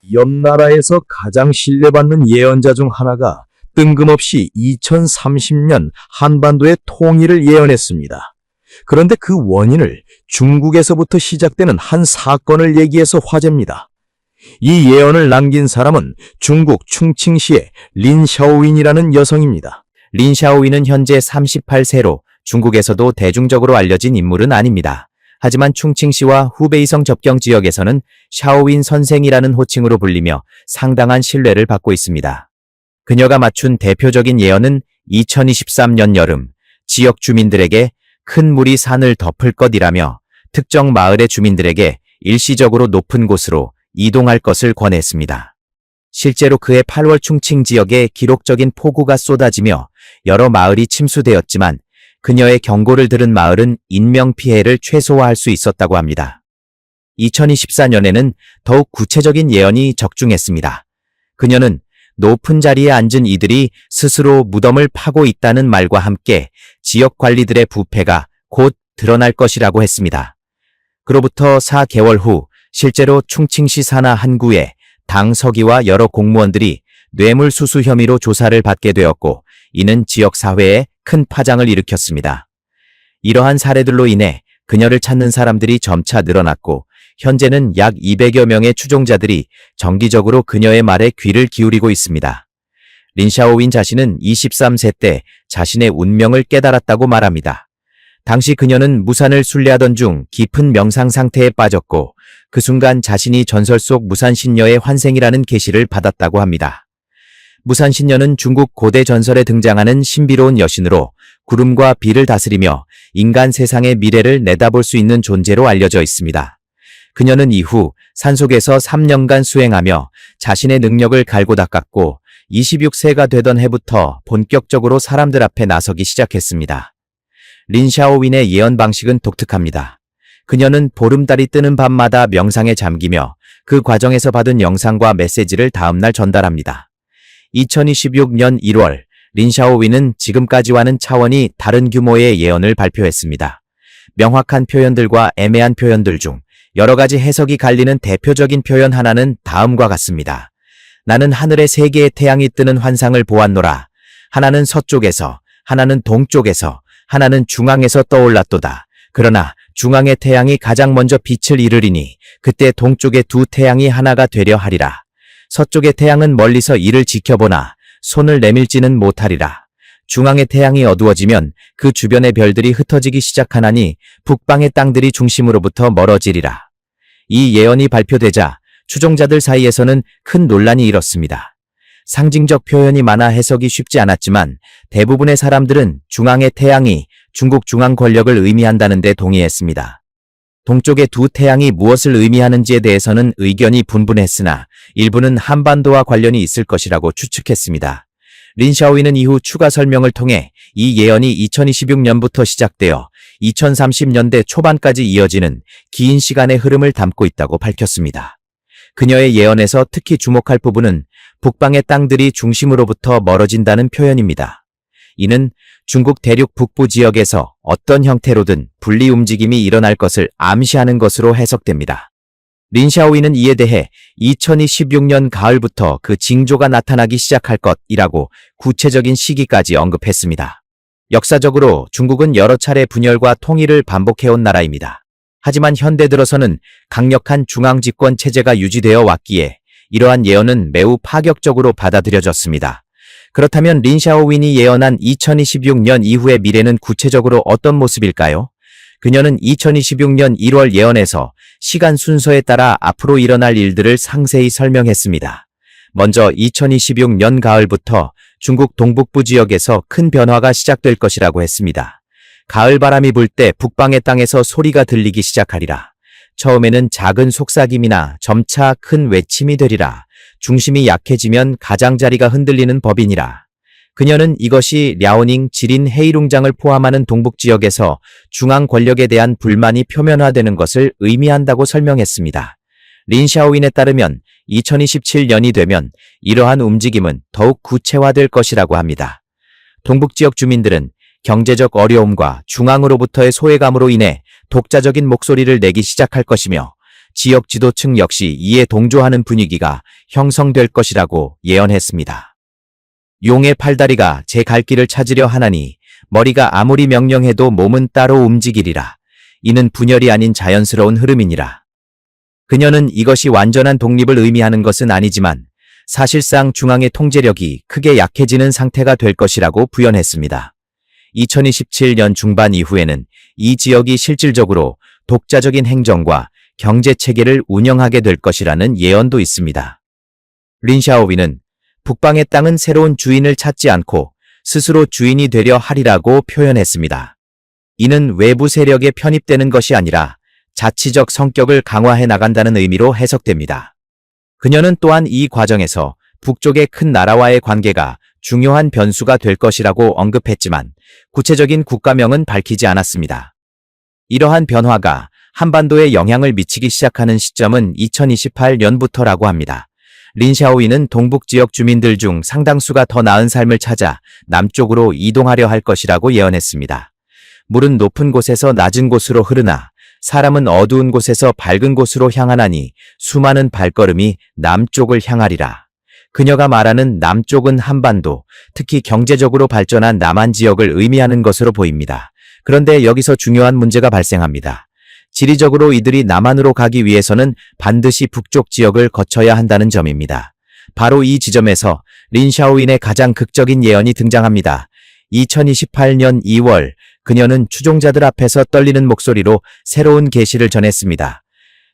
옆 나라에서 가장 신뢰받는 예언자 중 하나가 뜬금없이 2030년 한반도의 통일을 예언했습니다. 그런데 그 원인을 중국에서부터 시작되는 한 사건을 얘기해서 화제입니다. 이 예언을 남긴 사람은 중국 충칭시의 린 샤오윈이라는 여성입니다. 린 샤오윈은 현재 38세로 중국에서도 대중적으로 알려진 인물은 아닙니다. 하지만 충칭시와 후베이성 접경 지역에서는 샤오윈 선생이라는 호칭으로 불리며 상당한 신뢰를 받고 있습니다. 그녀가 맞춘 대표적인 예언은 2023년 여름 지역 주민들에게 큰 물이 산을 덮을 것이라며 특정 마을의 주민들에게 일시적으로 높은 곳으로 이동할 것을 권했습니다. 실제로 그해 8월 충칭 지역에 기록적인 폭우가 쏟아지며 여러 마을이 침수되었지만 그녀의 경고를 들은 마을은 인명피해를 최소화할 수 있었다고 합니다. 2024년에는 더욱 구체적인 예언이 적중했습니다. 그녀는 높은 자리에 앉은 이들이 스스로 무덤을 파고 있다는 말과 함께 지역 관리들의 부패가 곧 드러날 것이라고 했습니다. 그로부터 4개월 후 실제로 충칭시 산하 한 구에 당 서기와 여러 공무원들이 뇌물수수 혐의로 조사를 받게 되었고 이는 지역사회에 큰 파장을 일으켰습니다. 이러한 사례들로 인해 그녀를 찾는 사람들이 점차 늘어났고 현재는 약 200여 명의 추종자들이 정기적으로 그녀의 말에 귀를 기울이고 있습니다. 린 샤오윈 자신은 23세 때 자신의 운명을 깨달았다고 말합니다. 당시 그녀는 무산을 순례하던 중 깊은 명상 상태에 빠졌고 그 순간 자신이 전설 속 무산신녀의 환생이라는 계시를 받았다고 합니다. 무산신녀는 중국 고대 전설에 등장하는 신비로운 여신으로 구름과 비를 다스리며 인간 세상의 미래를 내다볼 수 있는 존재로 알려져 있습니다. 그녀는 이후 산속에서 3년간 수행하며 자신의 능력을 갈고 닦았고 26세가 되던 해부터 본격적으로 사람들 앞에 나서기 시작했습니다. 린 샤오윈의 예언 방식은 독특합니다. 그녀는 보름달이 뜨는 밤마다 명상에 잠기며 그 과정에서 받은 영상과 메시지를 다음날 전달합니다. 2026년 1월 린 샤오윈은 지금까지와는 차원이 다른 규모의 예언을 발표했습니다. 명확한 표현들과 애매한 표현들 중 여러 가지 해석이 갈리는 대표적인 표현 하나는 다음과 같습니다. 나는 하늘에 3개의 태양이 뜨는 환상을 보았노라. 하나는 서쪽에서, 하나는 동쪽에서, 하나는 중앙에서 떠올랐도다. 그러나 중앙의 태양이 가장 먼저 빛을 잃으리니 그때 동쪽의 2 태양이 하나가 되려 하리라. 서쪽의 태양은 멀리서 이를 지켜보나 손을 내밀지는 못하리라. 중앙의 태양이 어두워지면 그 주변의 별들이 흩어지기 시작하나니 북방의 땅들이 중심으로부터 멀어지리라. 이 예언이 발표되자 추종자들 사이에서는 큰 논란이 일었습니다. 상징적 표현이 많아 해석이 쉽지 않았지만 대부분의 사람들은 중앙의 태양이 중국 중앙 권력을 의미한다는 데 동의했습니다. 동쪽의 2 태양이 무엇을 의미하는지에 대해서는 의견이 분분했으나 일부는 한반도와 관련이 있을 것이라고 추측했습니다. 린 샤오윈은 이후 추가 설명을 통해 이 예언이 2026년부터 시작되어 2030년대 초반까지 이어지는 긴 시간의 흐름을 담고 있다고 밝혔습니다. 그녀의 예언에서 특히 주목할 부분은 북방의 땅들이 중심으로부터 멀어진다는 표현입니다. 이는 중국 대륙 북부 지역에서 어떤 형태로든 분리 움직임이 일어날 것을 암시하는 것으로 해석됩니다. 린 샤오윈은 이에 대해 2026년 가을부터 그 징조가 나타나기 시작할 것이라고 구체적인 시기까지 언급했습니다. 역사적으로 중국은 여러 차례 분열과 통일을 반복해온 나라입니다. 하지만 현대 들어서는 강력한 중앙집권 체제가 유지되어 왔기에 이러한 예언은 매우 파격적으로 받아들여졌습니다. 그렇다면 린 샤오윈이 예언한 2026년 이후의 미래는 구체적으로 어떤 모습일까요? 그녀는 2026년 1월 예언에서 시간 순서에 따라 앞으로 일어날 일들을 상세히 설명했습니다. 먼저 2026년 가을부터 중국 동북부 지역에서 큰 변화가 시작될 것이라고 했습니다. 가을 바람이 불 때 북방의 땅에서 소리가 들리기 시작하리라. 처음에는 작은 속삭임이나 점차 큰 외침이 되리라. 중심이 약해지면 가장자리가 흔들리는 법이니라. 그녀는 이것이 랴오닝, 지린, 헤이룽장을 포함하는 동북지역에서 중앙 권력에 대한 불만이 표면화되는 것을 의미한다고 설명했습니다. 린 샤오윈에 따르면 2027년이 되면 이러한 움직임은 더욱 구체화될 것이라고 합니다. 동북지역 주민들은 경제적 어려움과 중앙으로부터의 소외감으로 인해 독자적인 목소리를 내기 시작할 것이며 지역 지도층 역시 이에 동조하는 분위기가 형성될 것이라고 예언했습니다. 용의 팔다리가 제 갈 길을 찾으려 하나니 머리가 아무리 명령해도 몸은 따로 움직이리라. 이는 분열이 아닌 자연스러운 흐름이니라. 그녀는 이것이 완전한 독립을 의미하는 것은 아니지만 사실상 중앙의 통제력이 크게 약해지는 상태가 될 것이라고 부연했습니다. 2027년 중반 이후에는 이 지역이 실질적으로 독자적인 행정과 경제 체계를 운영하게 될 것이라는 예언도 있습니다. 린샤오위는 북방의 땅은 새로운 주인을 찾지 않고 스스로 주인이 되려 하리라고 표현했습니다. 이는 외부 세력에 편입되는 것이 아니라 자치적 성격을 강화해 나간다는 의미로 해석됩니다. 그녀는 또한 이 과정에서 북쪽의 큰 나라와의 관계가 중요한 변수가 될 것이라고 언급했지만 구체적인 국가명은 밝히지 않았습니다. 이러한 변화가 한반도에 영향을 미치기 시작하는 시점은 2028년부터라고 합니다. 린샤오위는 동북 지역 주민들 중 상당수가 더 나은 삶을 찾아 남쪽으로 이동하려 할 것이라고 예언했습니다. 물은 높은 곳에서 낮은 곳으로 흐르나 사람은 어두운 곳에서 밝은 곳으로 향하나니 수많은 발걸음이 남쪽을 향하리라. 그녀가 말하는 남쪽은 한반도, 특히 경제적으로 발전한 남한 지역을 의미하는 것으로 보입니다. 그런데 여기서 중요한 문제가 발생합니다. 지리적으로 이들이 남한으로 가기 위해서는 반드시 북쪽 지역을 거쳐야 한다는 점입니다. 바로 이 지점에서 린샤오윈의 가장 극적인 예언이 등장합니다. 2028년 2월, 그녀는 추종자들 앞에서 떨리는 목소리로 새로운 계시를 전했습니다.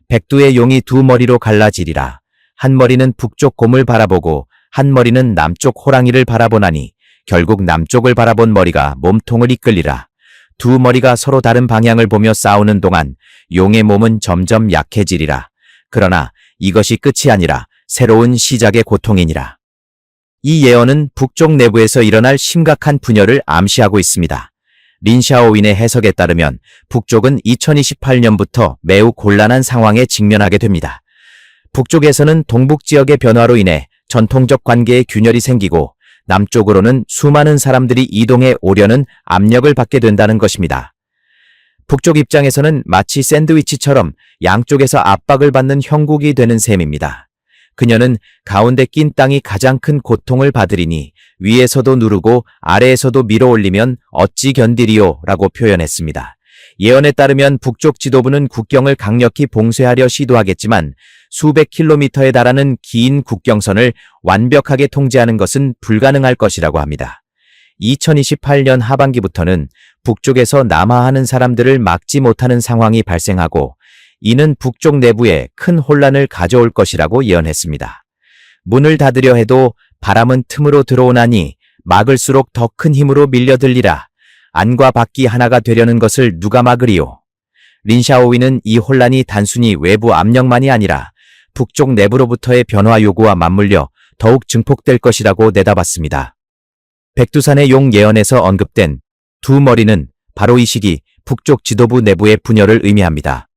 백두의 용이 두 머리로 갈라지리라. 한 머리는 북쪽 곰을 바라보고 한 머리는 남쪽 호랑이를 바라보나니 결국 남쪽을 바라본 머리가 몸통을 이끌리라. 두 머리가 서로 다른 방향을 보며 싸우는 동안 용의 몸은 점점 약해지리라. 그러나 이것이 끝이 아니라 새로운 시작의 고통이니라. 이 예언은 북쪽 내부에서 일어날 심각한 분열을 암시하고 있습니다. 린샤오윈의 해석에 따르면 북쪽은 2028년부터 매우 곤란한 상황에 직면하게 됩니다. 북쪽에서는 동북 지역의 변화로 인해 전통적 관계에 균열이 생기고 남쪽으로는 수많은 사람들이 이동해 오려는 압력을 받게 된다는 것입니다. 북쪽 입장에서는 마치 샌드위치처럼 양쪽에서 압박을 받는 형국이 되는 셈입니다. 그녀는 가운데 낀 땅이 가장 큰 고통을 받으리니 위에서도 누르고 아래에서도 밀어올리면 어찌 견디리요 라고 표현했습니다. 예언에 따르면 북쪽 지도부는 국경을 강력히 봉쇄하려 시도하겠지만 수백 킬로미터에 달하는 긴 국경선을 완벽하게 통제하는 것은 불가능할 것이라고 합니다. 2028년 하반기부터는 북쪽에서 남하하는 사람들을 막지 못하는 상황이 발생하고 이는 북쪽 내부에 큰 혼란을 가져올 것이라고 예언했습니다. 문을 닫으려 해도 바람은 틈으로 들어오나니 막을수록 더 큰 힘으로 밀려들리라. 안과 밖이 하나가 되려는 것을 누가 막으리요? 린샤오위는 이 혼란이 단순히 외부 압력만이 아니라 북쪽 내부로부터의 변화 요구와 맞물려 더욱 증폭될 것이라고 내다봤습니다. 백두산의 용 예언에서 언급된 두 머리는 바로 이 시기 북쪽 지도부 내부의 분열을 의미합니다.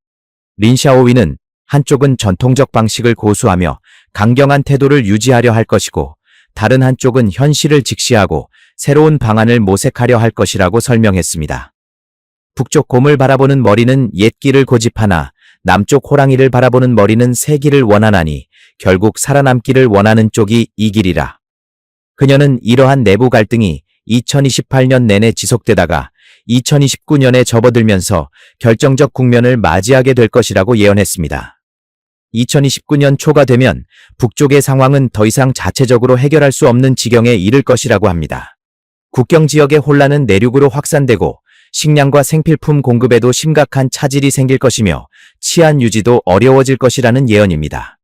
린샤오위는 한쪽은 전통적 방식을 고수하며 강경한 태도를 유지하려 할 것이고 다른 한쪽은 현실을 직시하고 새로운 방안을 모색하려 할 것이라고 설명했습니다. 북쪽 곰을 바라보는 머리는 옛 길을 고집하나 남쪽 호랑이를 바라보는 머리는 새 길을 원하나니 결국 살아남기를 원하는 쪽이 이기리라. 그녀는 이러한 내부 갈등이 2028년 내내 지속되다가 2029년에 접어들면서 결정적 국면을 맞이하게 될 것이라고 예언했습니다. 2029년 초가 되면 북쪽의 상황은 더 이상 자체적으로 해결할 수 없는 지경에 이를 것이라고 합니다. 국경 지역의 혼란은 내륙으로 확산되고 식량과 생필품 공급에도 심각한 차질이 생길 것이며 치안 유지도 어려워질 것이라는 예언입니다.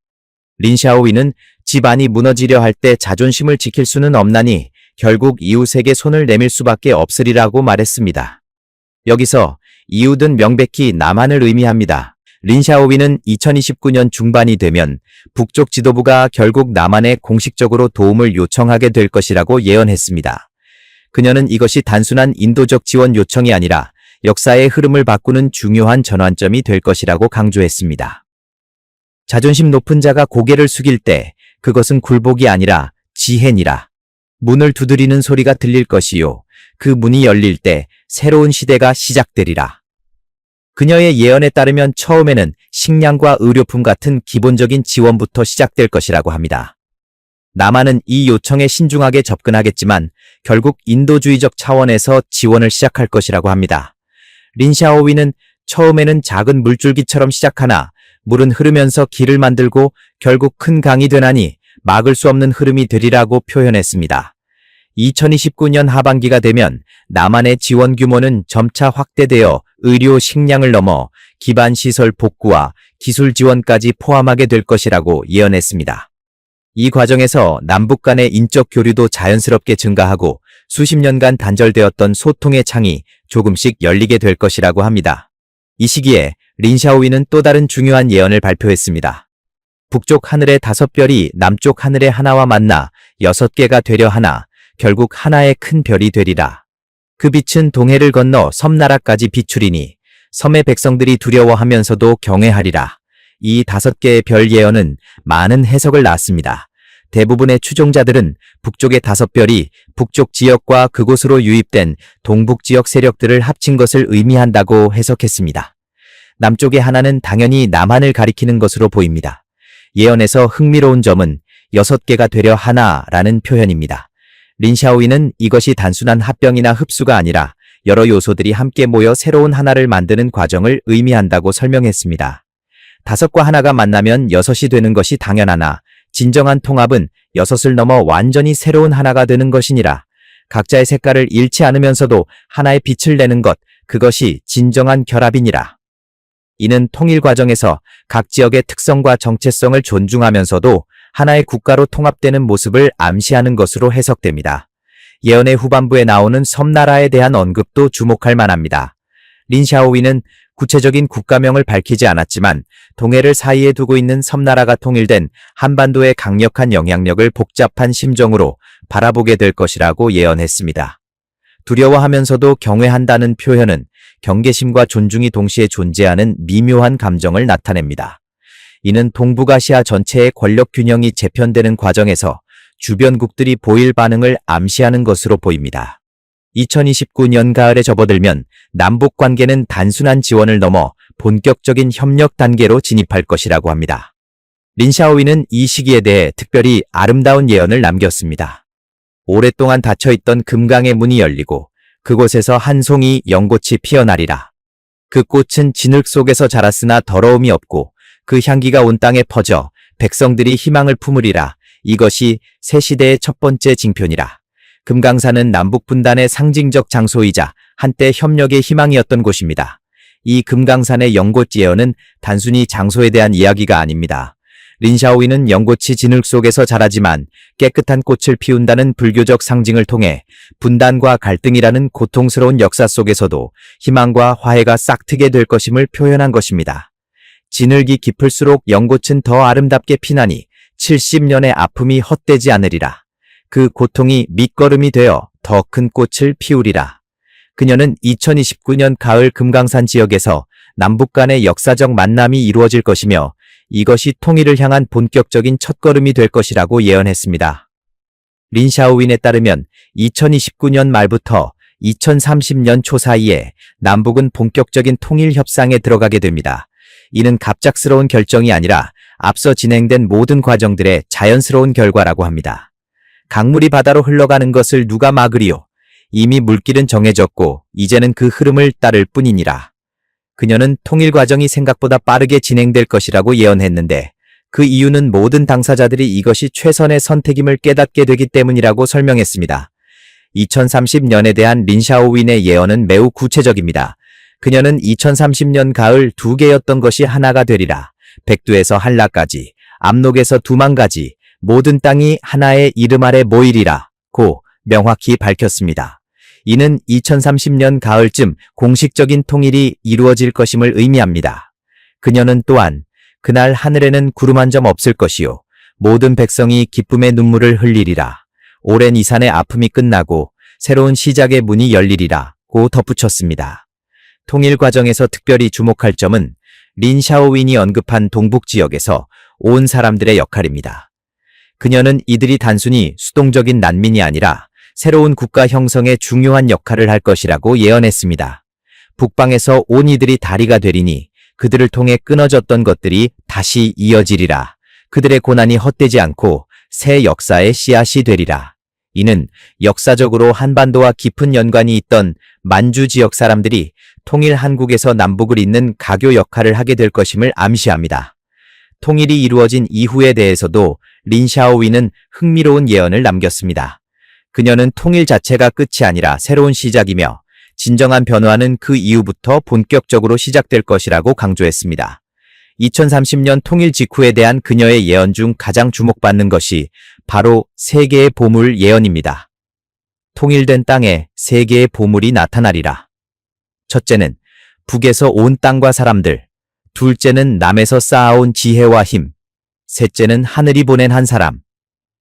린샤오위는 집안이 무너지려 할 때 자존심을 지킬 수는 없나니 결국 이웃에게 손을 내밀 수밖에 없으리라고 말했습니다. 여기서 이웃은 명백히 남한을 의미합니다. 린샤오위는 2029년 중반이 되면 북쪽 지도부가 결국 남한에 공식적으로 도움을 요청하게 될 것이라고 예언했습니다. 그녀는 이것이 단순한 인도적 지원 요청이 아니라 역사의 흐름을 바꾸는 중요한 전환점이 될 것이라고 강조했습니다. 자존심 높은 자가 고개를 숙일 때 그것은 굴복이 아니라 지혜니라. 문을 두드리는 소리가 들릴 것이요. 그 문이 열릴 때 새로운 시대가 시작되리라. 그녀의 예언에 따르면 처음에는 식량과 의료품 같은 기본적인 지원부터 시작될 것이라고 합니다. 남한은 이 요청에 신중하게 접근하겠지만 결국 인도주의적 차원에서 지원을 시작할 것이라고 합니다. 린 샤오위는 처음에는 작은 물줄기처럼 시작하나 물은 흐르면서 길을 만들고 결국 큰 강이 되나니 막을 수 없는 흐름이 되리라고 표현했습니다. 2029년 하반기가 되면 남한의 지원 규모는 점차 확대되어 의료 식량을 넘어 기반 시설 복구와 기술 지원까지 포함하게 될 것이라고 예언했습니다. 이 과정에서 남북 간의 인적 교류도 자연스럽게 증가하고 수십 년간 단절되었던 소통의 창이 조금씩 열리게 될 것이라고 합니다. 이 시기에 린 샤오위는 또 다른 중요한 예언을 발표했습니다. 북쪽 하늘의 5별이 남쪽 하늘의 하나와 만나 6개가 되려 하나 결국 하나의 큰 별이 되리라. 그 빛은 동해를 건너 섬나라까지 비추리니 섬의 백성들이 두려워하면서도 경외하리라. 이 5개의 별 예언은 많은 해석을 낳았습니다. 대부분의 추종자들은 북쪽의 5별이 북쪽 지역과 그곳으로 유입된 동북 지역 세력들을 합친 것을 의미한다고 해석했습니다. 남쪽의 하나는 당연히 남한을 가리키는 것으로 보입니다. 예언에서 흥미로운 점은 6개가 되려 하나라는 표현입니다. 린 샤오위는 이것이 단순한 합병이나 흡수가 아니라 여러 요소들이 함께 모여 새로운 하나를 만드는 과정을 의미한다고 설명했습니다. 5과 하나가 만나면 6이 되는 것이 당연하나 진정한 통합은 6을 넘어 완전히 새로운 하나가 되는 것이니라. 각자의 색깔을 잃지 않으면서도 하나의 빛을 내는 것, 그것이 진정한 결합이니라. 이는 통일 과정에서 각 지역의 특성과 정체성을 존중하면서도 하나의 국가로 통합되는 모습을 암시하는 것으로 해석됩니다. 예언의 후반부에 나오는 섬나라에 대한 언급도 주목할 만합니다. 린 샤오위는 구체적인 국가명을 밝히지 않았지만 동해를 사이에 두고 있는 섬나라가 통일된 한반도의 강력한 영향력을 복잡한 심정으로 바라보게 될 것이라고 예언했습니다. 두려워하면서도 경외한다는 표현은 경계심과 존중이 동시에 존재하는 미묘한 감정을 나타냅니다. 이는 동북아시아 전체의 권력 균형이 재편되는 과정에서 주변국들이 보일 반응을 암시하는 것으로 보입니다. 2029년 가을에 접어들면 남북 관계는 단순한 지원을 넘어 본격적인 협력 단계로 진입할 것이라고 합니다. 린 샤오위는 이 시기에 대해 특별히 아름다운 예언을 남겼습니다. 오랫동안 닫혀있던 금강의 문이 열리고 그곳에서 한 송이 연꽃이 피어나리라. 그 꽃은 진흙 속에서 자랐으나 더러움이 없고 그 향기가 온 땅에 퍼져 백성들이 희망을 품으리라. 이것이 새 시대의 첫 번째 징표니라. 금강산은 남북 분단의 상징적 장소이자 한때 협력의 희망이었던 곳입니다. 이 금강산의 연꽃 예언은 단순히 장소에 대한 이야기가 아닙니다. 린 샤오위는 연꽃이 진흙 속에서 자라지만 깨끗한 꽃을 피운다는 불교적 상징을 통해 분단과 갈등이라는 고통스러운 역사 속에서도 희망과 화해가 싹트게 될 것임을 표현한 것입니다. 진흙이 깊을수록 연꽃은 더 아름답게 피나니 70년의 아픔이 헛되지 않으리라. 그 고통이 밑거름이 되어 더 큰 꽃을 피우리라. 그녀는 2029년 가을 금강산 지역에서 남북 간의 역사적 만남이 이루어질 것이며 이것이 통일을 향한 본격적인 첫걸음이 될 것이라고 예언했습니다. 린 샤오윈에 따르면 2029년 말부터 2030년 초 사이에 남북은 본격적인 통일 협상에 들어가게 됩니다. 이는 갑작스러운 결정이 아니라 앞서 진행된 모든 과정들의 자연스러운 결과라고 합니다. 강물이 바다로 흘러가는 것을 누가 막으리요? 이미 물길은 정해졌고 이제는 그 흐름을 따를 뿐이니라. 그녀는 통일 과정이 생각보다 빠르게 진행될 것이라고 예언했는데 그 이유는 모든 당사자들이 이것이 최선의 선택임을 깨닫게 되기 때문이라고 설명했습니다. 2030년에 대한 린 샤오윈의 예언은 매우 구체적입니다. 그녀는 2030년 가을 2개였던 것이 하나가 되리라. 백두에서 한라까지, 압록에서 두만까지 모든 땅이 하나의 이름 아래 모이리라 고 명확히 밝혔습니다. 이는 2030년 가을쯤 공식적인 통일이 이루어질 것임을 의미합니다. 그녀는 또한 그날 하늘에는 구름 한 점 없을 것이요 모든 백성이 기쁨의 눈물을 흘리리라. 오랜 이산의 아픔이 끝나고 새로운 시작의 문이 열리리라 고 덧붙였습니다. 통일 과정에서 특별히 주목할 점은 린 샤오윈이 언급한 동북 지역에서 온 사람들의 역할입니다. 그녀는 이들이 단순히 수동적인 난민이 아니라 새로운 국가 형성에 중요한 역할을 할 것이라고 예언했습니다. 북방에서 온 이들이 다리가 되리니 그들을 통해 끊어졌던 것들이 다시 이어지리라. 그들의 고난이 헛되지 않고 새 역사의 씨앗이 되리라. 이는 역사적으로 한반도와 깊은 연관이 있던 만주 지역 사람들이 통일 한국에서 남북을 잇는 가교 역할을 하게 될 것임을 암시합니다. 통일이 이루어진 이후에 대해서도 린 샤오위는 흥미로운 예언을 남겼습니다. 그녀는 통일 자체가 끝이 아니라 새로운 시작이며 진정한 변화는 그 이후부터 본격적으로 시작될 것이라고 강조했습니다. 2030년 통일 직후에 대한 그녀의 예언 중 가장 주목받는 것이 바로 세 개의 보물 예언입니다. 통일된 땅에 세 개의 보물이 나타나리라. 첫째는 북에서 온 땅과 사람들, 둘째는 남에서 쌓아온 지혜와 힘, 셋째는 하늘이 보낸 한 사람.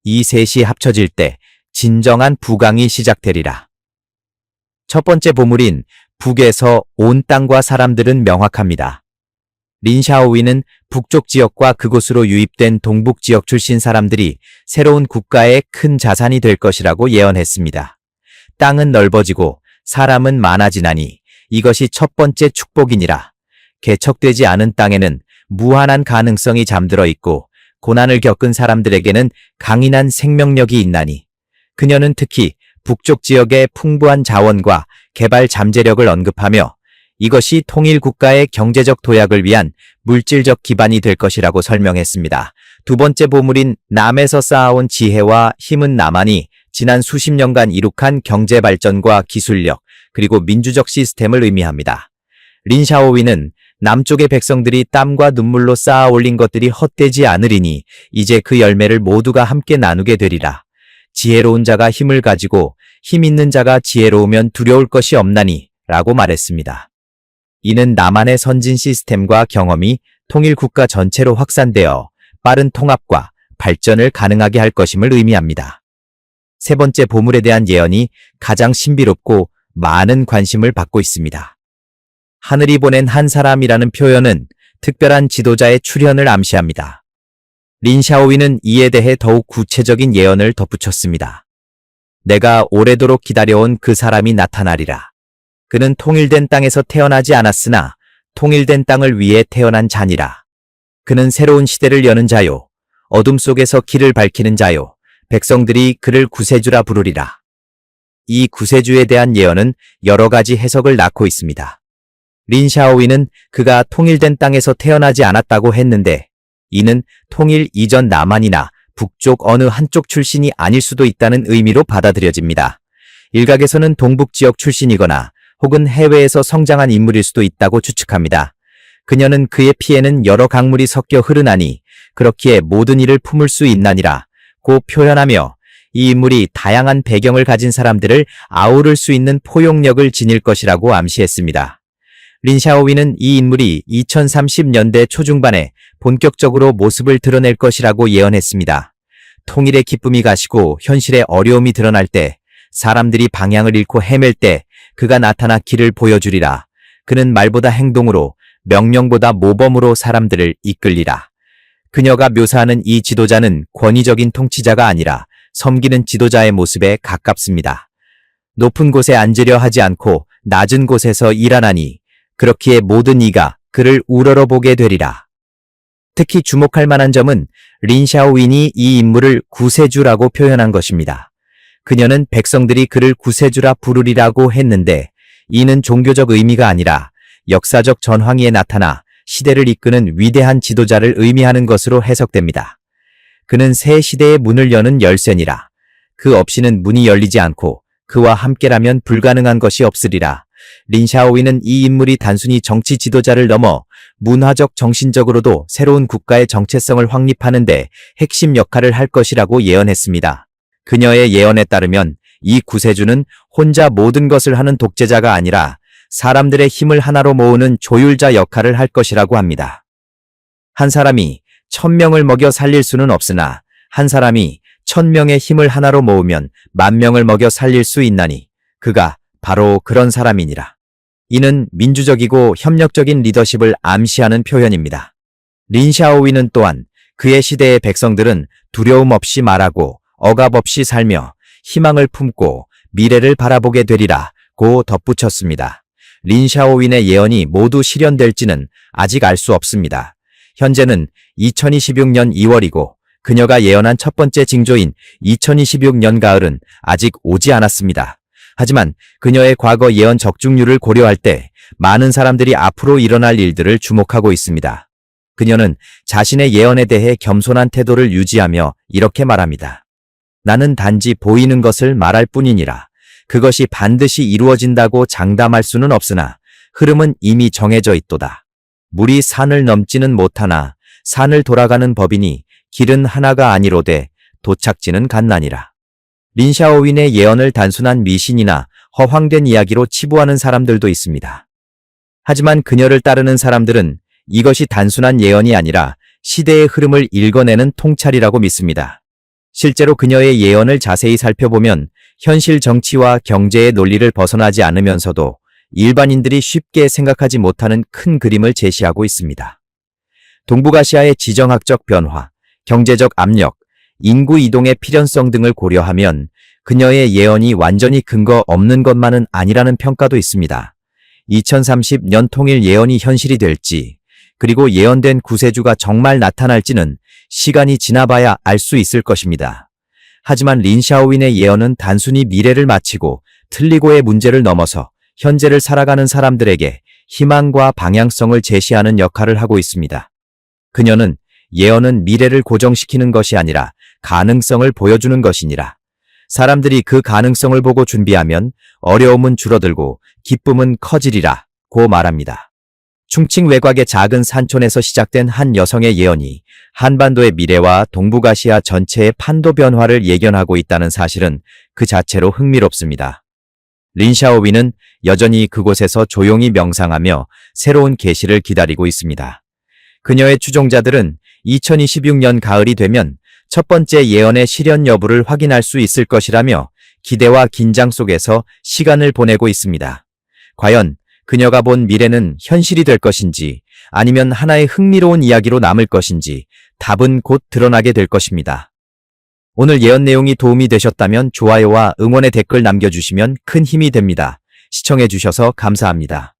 이 셋이 합쳐질 때 진정한 부강이 시작되리라. 첫 번째 보물인 북에서 온 땅과 사람들은 명확합니다. 린 샤오위는 북쪽 지역과 그곳으로 유입된 동북 지역 출신 사람들이 새로운 국가의 큰 자산이 될 것이라고 예언했습니다. 땅은 넓어지고 사람은 많아지나니 이것이 첫 번째 축복이니라. 개척되지 않은 땅에는 무한한 가능성이 잠들어 있고 고난을 겪은 사람들에게는 강인한 생명력이 있나니. 그녀는 특히 북쪽 지역의 풍부한 자원과 개발 잠재력을 언급하며 이것이 통일 국가의 경제적 도약을 위한 물질적 기반이 될 것이라고 설명했습니다. 두 번째 보물인 남에서 쌓아온 지혜와 힘은 남한이 지난 수십 년간 이룩한 경제 발전과 기술력, 그리고 민주적 시스템을 의미합니다. 린 샤오위는 남쪽의 백성들이 땀과 눈물로 쌓아 올린 것들이 헛되지 않으리니 이제 그 열매를 모두가 함께 나누게 되리라. 지혜로운 자가 힘을 가지고 힘 있는 자가 지혜로우면 두려울 것이 없나니 라고 말했습니다. 이는 남한의 선진 시스템과 경험이 통일 국가 전체로 확산되어 빠른 통합과 발전을 가능하게 할 것임을 의미합니다. 세 번째 보물에 대한 예언이 가장 신비롭고 많은 관심을 받고 있습니다. 하늘이 보낸 한 사람이라는 표현은 특별한 지도자의 출현을 암시합니다. 린 샤오위는 이에 대해 더욱 구체적인 예언을 덧붙였습니다. 내가 오래도록 기다려온 그 사람이 나타나리라. 그는 통일된 땅에서 태어나지 않았으나 통일된 땅을 위해 태어난 자니라. 그는 새로운 시대를 여는 자요. 어둠 속에서 길을 밝히는 자요. 백성들이 그를 구세주라 부르리라. 이 구세주에 대한 예언은 여러 가지 해석을 낳고 있습니다. 린 샤오위는 그가 통일된 땅에서 태어나지 않았다고 했는데 이는 통일 이전 남한이나 북쪽 어느 한쪽 출신이 아닐 수도 있다는 의미로 받아들여집니다. 일각에서는 동북 지역 출신이거나 혹은 해외에서 성장한 인물일 수도 있다고 추측합니다. 그녀는 그의 피에는 여러 강물이 섞여 흐르나니 그렇기에 모든 일을 품을 수 있나니라 고 표현하며 이 인물이 다양한 배경을 가진 사람들을 아우를 수 있는 포용력을 지닐 것이라고 암시했습니다. 린 샤오위는 이 인물이 2030년대 초중반에 본격적으로 모습을 드러낼 것이라고 예언했습니다. 통일의 기쁨이 가시고 현실의 어려움이 드러날 때, 사람들이 방향을 잃고 헤맬 때 그가 나타나 길을 보여주리라. 그는 말보다 행동으로, 명령보다 모범으로 사람들을 이끌리라. 그녀가 묘사하는 이 지도자는 권위적인 통치자가 아니라 섬기는 지도자의 모습에 가깝습니다. 높은 곳에 앉으려 하지 않고 낮은 곳에서 일하나니 그렇기에 모든 이가 그를 우러러보게 되리라. 특히 주목할 만한 점은 린 샤오윈이 이 인물을 구세주라고 표현한 것입니다. 그녀는 백성들이 그를 구세주라 부르리라고 했는데 이는 종교적 의미가 아니라 역사적 전황위에 나타나 시대를 이끄는 위대한 지도자를 의미하는 것으로 해석됩니다. 그는 새 시대의 문을 여는 열쇠니라. 그 없이는 문이 열리지 않고 그와 함께라면 불가능한 것이 없으리라. 린 샤오위는 이 인물이 단순히 정치 지도자를 넘어 문화적 정신적으로도 새로운 국가의 정체성을 확립하는 데 핵심 역할을 할 것이라고 예언했습니다. 그녀의 예언에 따르면 이 구세주는 혼자 모든 것을 하는 독재자가 아니라 사람들의 힘을 하나로 모으는 조율자 역할을 할 것이라고 합니다. 한 사람이 1000명을 먹여 살릴 수는 없으나 한 사람이 1000명의 힘을 하나로 모으면 10,000명을 먹여 살릴 수 있나니 그가 바로 그런 사람이니라. 이는 민주적이고 협력적인 리더십을 암시하는 표현입니다. 린 샤오위는 또한 그의 시대의 백성들은 두려움 없이 말하고 억압 없이 살며 희망을 품고 미래를 바라보게 되리라 고 덧붙였습니다. 린 샤오윈의 예언이 모두 실현될지는 아직 알 수 없습니다. 현재는 2026년 2월이고 그녀가 예언한 첫 번째 징조인 2026년 가을은 아직 오지 않았습니다. 하지만 그녀의 과거 예언 적중률을 고려할 때 많은 사람들이 앞으로 일어날 일들을 주목하고 있습니다. 그녀는 자신의 예언에 대해 겸손한 태도를 유지하며 이렇게 말합니다. 나는 단지 보이는 것을 말할 뿐이니라. 그것이 반드시 이루어진다고 장담할 수는 없으나 흐름은 이미 정해져 있도다. 물이 산을 넘지는 못하나 산을 돌아가는 법이니 길은 하나가 아니로되 도착지는 갓나니라. 린 샤오윈의 예언을 단순한 미신이나 허황된 이야기로 치부하는 사람들도 있습니다. 하지만 그녀를 따르는 사람들은 이것이 단순한 예언이 아니라 시대의 흐름을 읽어내는 통찰이라고 믿습니다. 실제로 그녀의 예언을 자세히 살펴보면 현실 정치와 경제의 논리를 벗어나지 않으면서도 일반인들이 쉽게 생각하지 못하는 큰 그림을 제시하고 있습니다. 동북아시아의 지정학적 변화, 경제적 압력, 인구 이동의 필연성 등을 고려하면 그녀의 예언이 완전히 근거 없는 것만은 아니라는 평가도 있습니다. 2030년 통일 예언이 현실이 될지, 그리고 예언된 구세주가 정말 나타날지는 시간이 지나봐야 알 수 있을 것입니다. 하지만 린 샤오윈의 예언은 단순히 미래를 마치고 틀리고의 문제를 넘어서 현재를 살아가는 사람들에게 희망과 방향성을 제시하는 역할을 하고 있습니다. 그녀는 예언은 미래를 고정시키는 것이 아니라 가능성을 보여주는 것이니라. 사람들이 그 가능성을 보고 준비하면 어려움은 줄어들고 기쁨은 커지리라 고 말합니다. 충칭 외곽의 작은 산촌에서 시작된 한 여성의 예언이 한반도의 미래와 동북아시아 전체의 판도 변화를 예견하고 있다는 사실은 그 자체로 흥미롭습니다. 린 샤오윈은 여전히 그곳에서 조용히 명상하며 새로운 계시를 기다리고 있습니다. 그녀의 추종자들은 2026년 가을이 되면 첫 번째 예언의 실현 여부를 확인할 수 있을 것이라며 기대와 긴장 속에서 시간을 보내고 있습니다. 과연 그녀가 본 미래는 현실이 될 것인지 아니면 하나의 흥미로운 이야기로 남을 것인지 답은 곧 드러나게 될 것입니다. 오늘 예언 내용이 도움이 되셨다면 좋아요와 응원의 댓글 남겨주시면 큰 힘이 됩니다. 시청해주셔서 감사합니다.